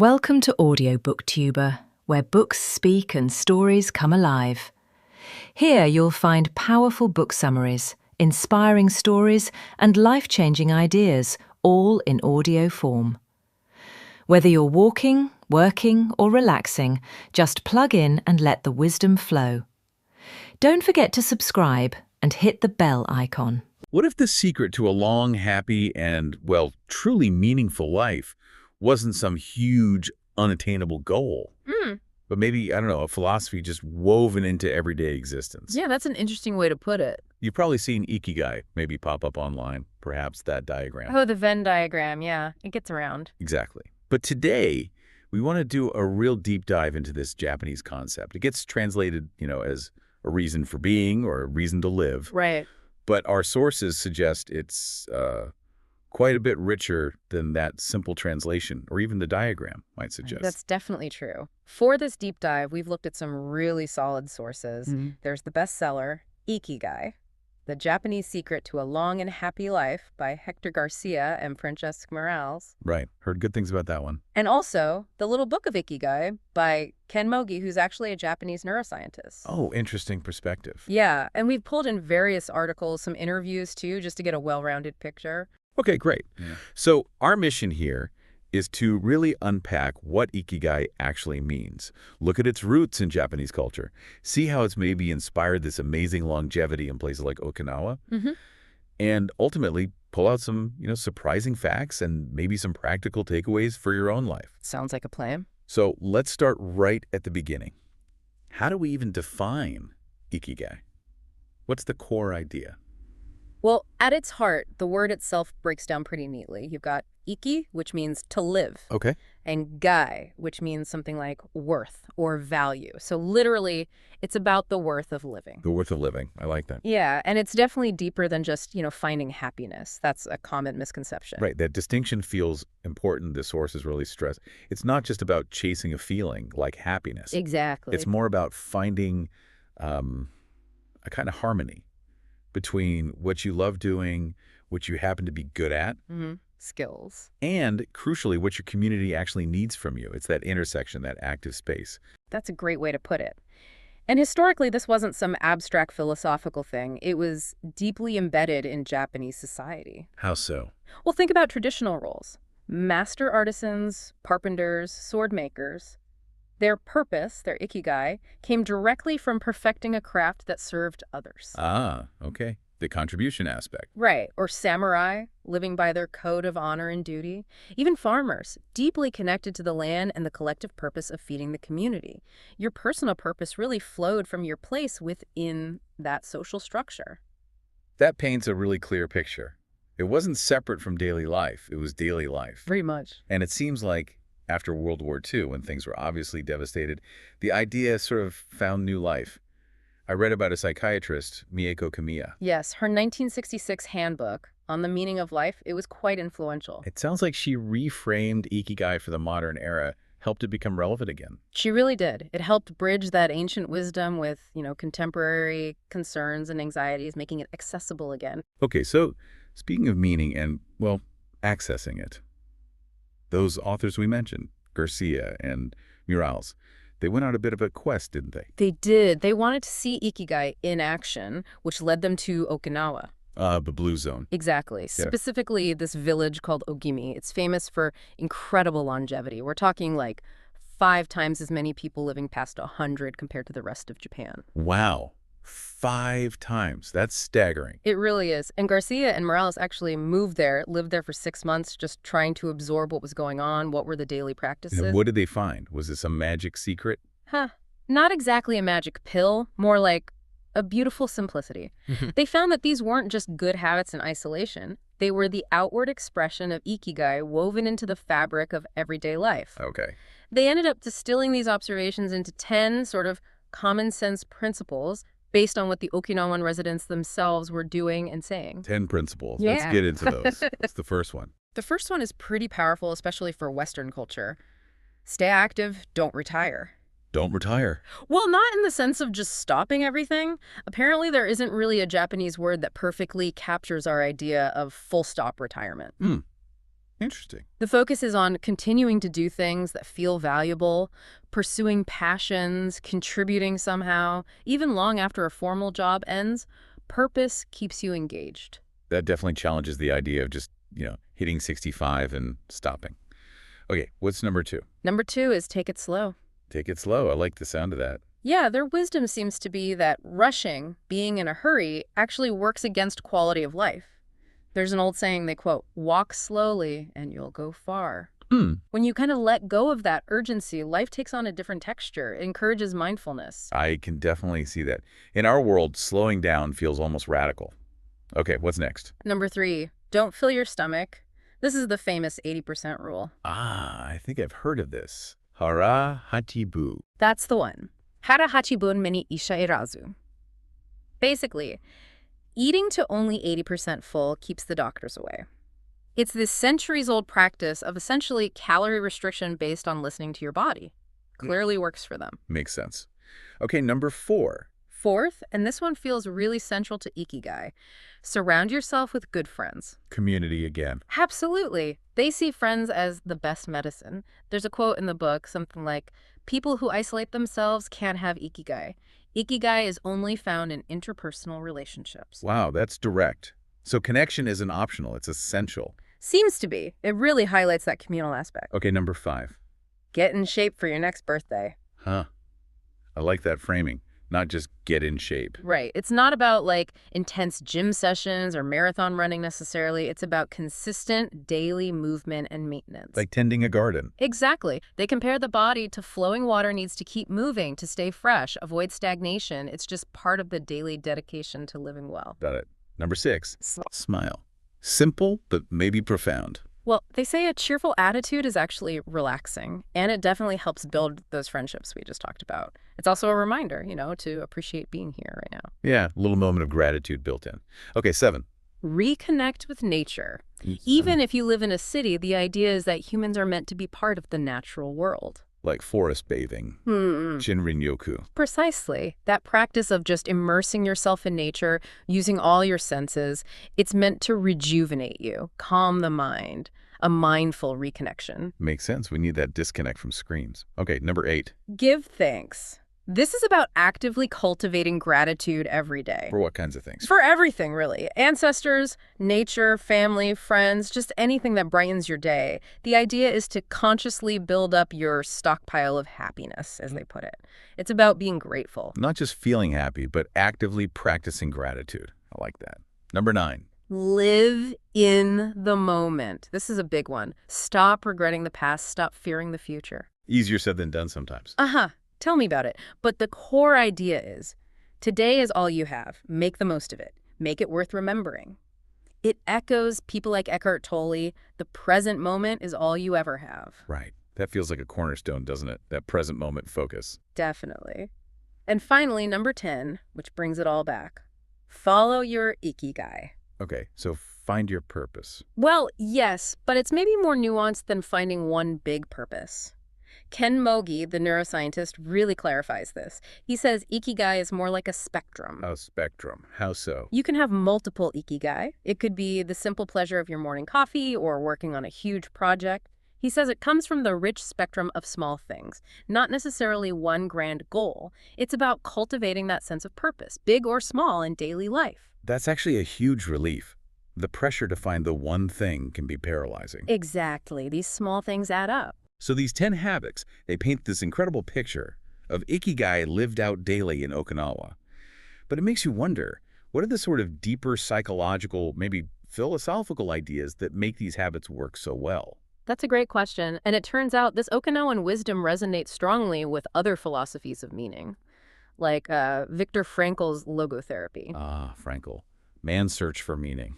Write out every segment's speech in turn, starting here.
Welcome to AudioBook Tuber, where books speak and stories come alive. Here you'll find powerful book summaries, inspiring stories, and life-changing ideas, all in audio form. Whether you're walking, working, or relaxing, just plug in and let the wisdom flow. Don't forget to subscribe and hit the bell icon. What if the secret to a long, happy, and, well, truly meaningful life wasn't some huge, unattainable goal, but maybe, I don't know, a philosophy just woven into everyday existence? Yeah, that's an interesting way to put it. You've probably seen Ikigai maybe pop up online, perhaps that diagram. Oh, the Venn diagram, yeah. It gets around. Exactly. But today, we want to do a real deep dive into this Japanese concept. It gets translated, as a reason for being or a reason to live. Right. But our sources suggest it's quite a bit richer than that simple translation, or even the diagram might suggest. That's definitely true. For this deep dive, we've looked at some really solid sources. There's the bestseller, Ikigai, The Japanese Secret to a Long and Happy Life by Héctor García and Francesc Miralles. Right. Heard good things about that one. And also, The Little Book of Ikigai by Ken Mogi, who's actually a Japanese neuroscientist. Oh, interesting perspective. Yeah, and we've pulled in various articles, some interviews too, just to get a well-rounded picture. Okay, great. Yeah. So our mission here is to really unpack what Ikigai actually means. Look at its roots in Japanese culture. See how it's maybe inspired this amazing longevity in places like Okinawa. And ultimately pull out some, surprising facts and maybe some practical takeaways for your own life. Sounds like a plan. So let's start right at the beginning. How do we even define Ikigai? What's the core idea? Well, at its heart, the word itself breaks down pretty neatly. You've got iki, which means to live. Okay. And gai, which means something like worth or value. So literally, it's about the worth of living. The worth of living. I like that. Yeah, and it's definitely deeper than just, finding happiness. That's a common misconception. Right. That distinction feels important. The sources really stress. It's not just about chasing a feeling like happiness. Exactly. It's more about finding a kind of harmony between what you love doing, what you happen to be good at, skills, and crucially, what your community actually needs from you. It's that intersection, that active space. That's a great way to put it. And historically, this wasn't some abstract philosophical thing. It was deeply embedded in Japanese society. How so? Well, think about traditional roles. Master artisans, carpenters, sword makers. Their purpose, their ikigai, came directly from perfecting a craft that served others. Ah, okay. The contribution aspect. Right. Or samurai, living by their code of honor and duty. Even farmers, deeply connected to the land and the collective purpose of feeding the community. Your personal purpose really flowed from your place within that social structure. That paints a really clear picture. It wasn't separate from daily life. It was daily life. Very much. And it seems like after World War II, when things were obviously devastated, the idea sort of found new life. I read about a psychiatrist, Mieko Kamiya. Yes, her 1966 handbook on the meaning of life, it was quite influential. It sounds like she reframed Ikigai for the modern era, helped it become relevant again. She really did. It helped bridge that ancient wisdom with, contemporary concerns and anxieties, making it accessible again. Okay, so speaking of meaning and, well, accessing it, those authors we mentioned, Garcia and Miralles, they went on a bit of a quest, didn't they? They did. They wanted to see Ikigai in action, which led them to Okinawa. The Blue Zone. Exactly. Yeah. Specifically, this village called Ogimi. It's famous for incredible longevity. We're talking like 5 times as many people living past 100 compared to the rest of Japan. Wow. 5 times. That's staggering. It really is. And Garcia and Miralles actually moved there, lived there for 6 months, just trying to absorb what was going on, what were the daily practices. And what did they find? Was this a magic secret? Not exactly a magic pill, more like a beautiful simplicity. They found that these weren't just good habits in isolation. They were the outward expression of Ikigai woven into the fabric of everyday life. Okay. They ended up distilling these observations into 10 sort of common sense principles based on what the Okinawan residents themselves were doing and saying. 10 principles. Yeah. Let's get into those. What's the first one? The first one is pretty powerful, especially for Western culture. Stay active, don't retire. Don't retire. Well, not in the sense of just stopping everything. Apparently, there isn't really a Japanese word that perfectly captures our idea of full-stop retirement. Interesting. The focus is on continuing to do things that feel valuable, pursuing passions, contributing somehow, even long after a formal job ends. Purpose keeps you engaged. That definitely challenges the idea of just, hitting 65 and stopping. Okay, what's number 2? Number 2 is take it slow. Take it slow. I like the sound of that. Yeah, their wisdom seems to be that rushing, being in a hurry, actually works against quality of life. There's an old saying they quote, "Walk slowly and you'll go far." When you kind of let go of that urgency, life takes on a different texture. It encourages mindfulness. I can definitely see that. In our world, slowing down feels almost radical. Okay, what's next? Number 3, don't fill your stomach. This is the famous 80% rule. I think I've heard of this. Hara hachibu. That's the one. Hara hachibun meni isha irazu. Basically, eating to only 80% full keeps the doctors away. It's this centuries-old practice of essentially calorie restriction based on listening to your body. Clearly works for them. Makes sense. Okay, number 4. Fourth, and this one feels really central to Ikigai, surround yourself with good friends. Community again. Absolutely. They see friends as the best medicine. There's a quote in the book, something like, "People who isolate themselves can't have Ikigai. Ikigai is only found in interpersonal relationships." Wow, that's direct. So connection isn't optional, it's essential. Seems to be. It really highlights that communal aspect. Okay, number 5. Get in shape for your next birthday. I like that framing. Not just get in shape. Right. It's not about intense gym sessions or marathon running necessarily. It's about consistent daily movement and maintenance. Like tending a garden. Exactly. They compare the body to flowing water needs to keep moving to stay fresh, avoid stagnation. It's just part of the daily dedication to living well. Got it. Number 6, smile. Simple, but maybe profound. Well, they say a cheerful attitude is actually relaxing, and it definitely helps build those friendships we just talked about. It's also a reminder, to appreciate being here right now. Yeah, a little moment of gratitude built in. Okay, 7. Reconnect with nature. Even if you live in a city, the idea is that humans are meant to be part of the natural world. Like forest bathing. Shinrin-yoku. Precisely. That practice of just immersing yourself in nature, using all your senses, it's meant to rejuvenate you, calm the mind, a mindful reconnection. Makes sense. We need that disconnect from screens. Okay, number 8. Give thanks. This is about actively cultivating gratitude every day. For what kinds of things? For everything, really. Ancestors, nature, family, friends, just anything that brightens your day. The idea is to consciously build up your stockpile of happiness, as they put it. It's about being grateful. Not just feeling happy, but actively practicing gratitude. I like that. Number 9. Live in the moment. This is a big one. Stop regretting the past. Stop fearing the future. Easier said than done sometimes. Tell me about it. But the core idea is, today is all you have. Make the most of it. Make it worth remembering. It echoes people like Eckhart Tolle. The present moment is all you ever have. Right. That feels like a cornerstone, doesn't it? That present moment focus. Definitely. And finally, number 10, which brings it all back. Follow your Ikigai. Okay, so find your purpose. Well, yes, but it's maybe more nuanced than finding one big purpose. Ken Mogi, the neuroscientist, really clarifies this. He says Ikigai is more like a spectrum. A spectrum. How so? You can have multiple Ikigai. It could be the simple pleasure of your morning coffee or working on a huge project. He says it comes from the rich spectrum of small things, not necessarily one grand goal. It's about cultivating that sense of purpose, big or small, in daily life. That's actually a huge relief. The pressure to find the one thing can be paralyzing. Exactly. These small things add up. So these 10 habits, they paint this incredible picture of Ikigai lived out daily in Okinawa. But it makes you wonder, what are the sort of deeper psychological, maybe philosophical ideas that make these habits work so well? That's a great question. And it turns out this Okinawan wisdom resonates strongly with other philosophies of meaning, like Viktor Frankl's logotherapy. Frankl. Man's search for meaning.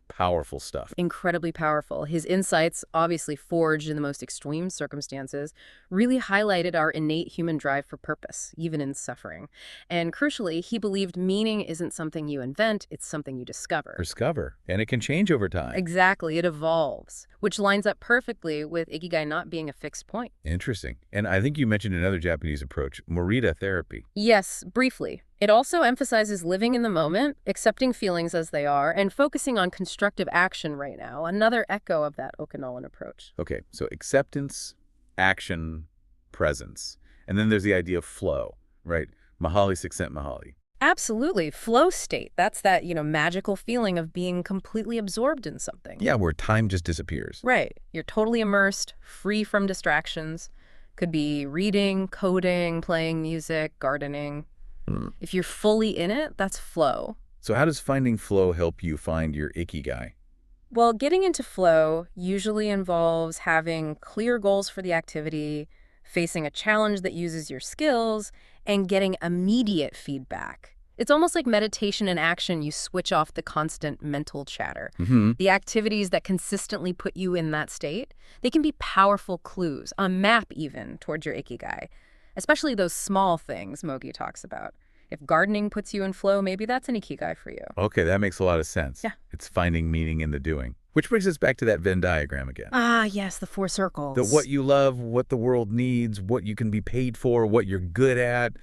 Powerful stuff. Incredibly powerful. His insights, obviously forged in the most extreme circumstances, really highlighted our innate human drive for purpose, even in suffering. And crucially, he believed meaning isn't something you invent, it's something you discover. Discover. And it can change over time. Exactly. It evolves, which lines up perfectly with Ikigai not being a fixed point. Interesting. And I think you mentioned another Japanese approach, Morita therapy. Yes, briefly. It also emphasizes living in the moment, accepting feelings as they are, and focusing on constructive action right now, another echo of that Okinawan approach. Okay, so acceptance, action, presence. And then there's the idea of flow, right? Mahali succent mahali. Absolutely. Flow state. That's that, magical feeling of being completely absorbed in something. Yeah, where time just disappears. Right. You're totally immersed, free from distractions. Could be reading, coding, playing music, gardening. If you're fully in it, that's flow. So how does finding flow help you find your Ikigai? Well, getting into flow usually involves having clear goals for the activity, facing a challenge that uses your skills, and getting immediate feedback. It's almost like meditation in action. You switch off the constant mental chatter. The activities that consistently put you in that state, they can be powerful clues, a map even, towards your Ikigai. Especially those small things Mogi talks about. If gardening puts you in flow, maybe that's an Ikigai for you. Okay, that makes a lot of sense. Yeah. It's finding meaning in the doing. Which brings us back to that Venn diagram again. Ah, yes, the 4 circles. The what you love, what the world needs, what you can be paid for, what you're good at.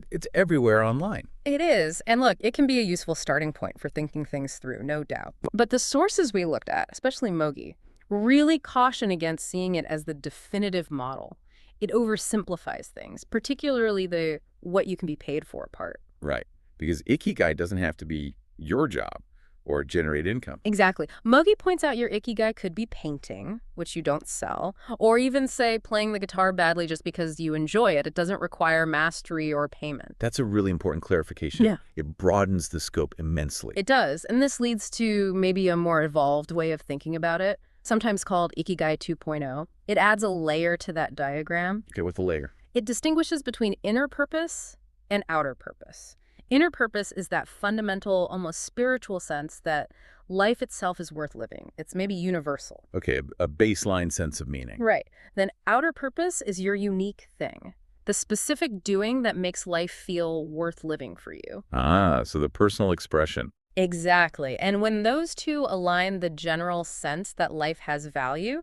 It's everywhere online. It is. And look, it can be a useful starting point for thinking things through, no doubt. But the sources we looked at, especially Mogi, really caution against seeing it as the definitive model. It oversimplifies things, particularly the what you can be paid for part. Right. Because Ikigai doesn't have to be your job or generate income. Exactly. Mogi points out your Ikigai could be painting, which you don't sell, or even, say, playing the guitar badly just because you enjoy it. It doesn't require mastery or payment. That's a really important clarification. Yeah. It broadens the scope immensely. It does. And this leads to maybe a more evolved way of thinking about it, sometimes called Ikigai 2.0. It adds a layer to that diagram. Okay, what's the layer? It distinguishes between inner purpose and outer purpose. Inner purpose is that fundamental, almost spiritual sense that life itself is worth living. It's maybe universal. Okay, a baseline sense of meaning. Right. Then outer purpose is your unique thing, the specific doing that makes life feel worth living for you. Ah, so the personal expression. Exactly. And when those two align, the general sense that life has value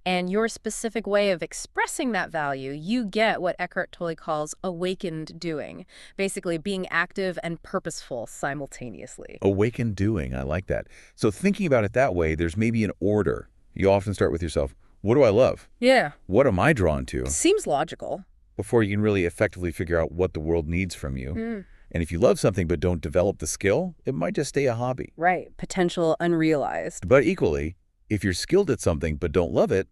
and your specific way of expressing that value, you get what Eckhart Tolle calls awakened doing, basically being active and purposeful simultaneously. Awakened doing, I like that. So thinking about it that way, there's maybe an order. You often start with yourself, what do I love? Yeah. What am I drawn to? Seems logical. Before you can really effectively figure out what the world needs from you. And if you love something but don't develop the skill, it might just stay a hobby. Right. Potential unrealized. But equally, if you're skilled at something but don't love it,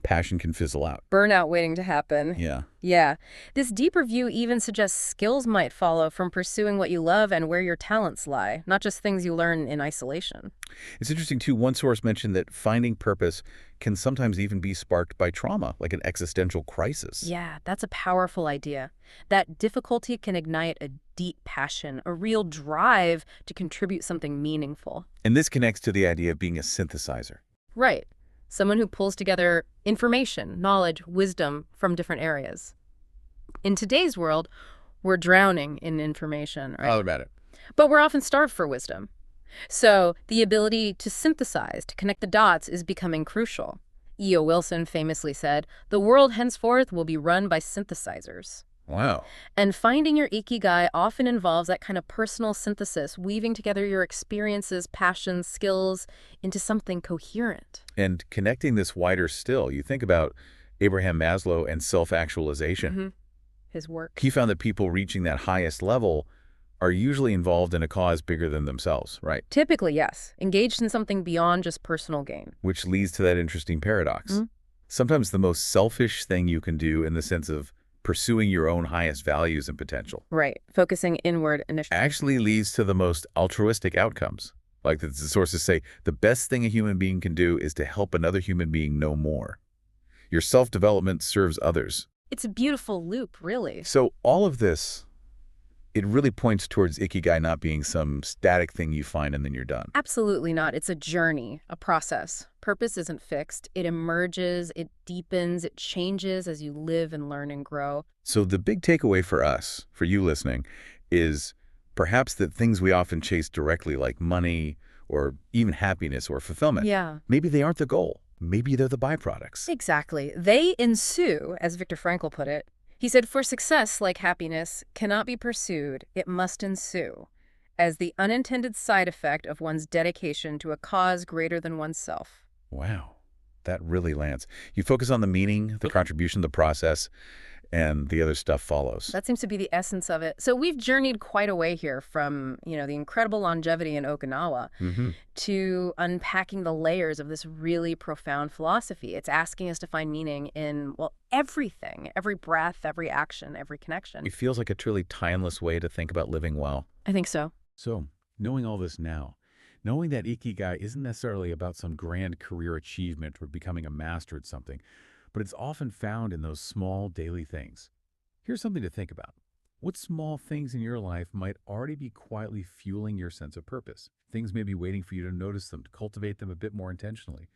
passion can fizzle out. Burnout waiting to happen. Yeah. Yeah. This deeper view even suggests skills might follow from pursuing what you love and where your talents lie, not just things you learn in isolation. It's interesting, too. One source mentioned that finding purpose can sometimes even be sparked by trauma, like an existential crisis. Yeah, that's a powerful idea. That difficulty can ignite a deep passion, a real drive to contribute something meaningful. And this connects to the idea of being a synthesizer. Right. Someone who pulls together information, knowledge, wisdom from different areas. In today's world, we're drowning in information, right? All about it. But we're often starved for wisdom. So the ability to synthesize, to connect the dots is becoming crucial. E.O. Wilson famously said, "The world henceforth will be run by synthesizers." Wow. And finding your Ikigai often involves that kind of personal synthesis, weaving together your experiences, passions, skills into something coherent. And connecting this wider still, you think about Abraham Maslow and self-actualization. His work. He found that people reaching that highest level are usually involved in a cause bigger than themselves, right? Typically, yes. Engaged in something beyond just personal gain. Which leads to that interesting paradox. Sometimes the most selfish thing you can do in the sense of pursuing your own highest values and potential. Right. Focusing inward initially. Actually leads to the most altruistic outcomes. Like the sources say, the best thing a human being can do is to help another human being know more. Your self-development serves others. It's a beautiful loop, really. So all of this, it really points towards Ikigai not being some static thing you find and then you're done. Absolutely not. It's a journey, a process. Purpose isn't fixed. It emerges, it deepens, it changes as you live and learn and grow. So the big takeaway for us, for you listening, is perhaps that things we often chase directly, like money or even happiness or fulfillment, maybe they aren't the goal. Maybe they're the byproducts. Exactly. They ensue, as Viktor Frankl put it. He said, "For success, like happiness, cannot be pursued, it must ensue, as the unintended side effect of one's dedication to a cause greater than oneself." Wow, that really lands. You focus on the meaning, the contribution, the process, and the other stuff follows. That seems to be the essence of it. So we've journeyed quite a way here from, the incredible longevity in Okinawa to unpacking the layers of this really profound philosophy. It's asking us to find meaning in, well, everything, every breath, every action, every connection. It feels like a truly timeless way to think about living well. I think so. So, knowing all this now, knowing that Ikigai isn't necessarily about some grand career achievement or becoming a master at something, but it's often found in those small daily things. Here's something to think about. What small things in your life might already be quietly fueling your sense of purpose? Things may be waiting for you to notice them, to cultivate them a bit more intentionally.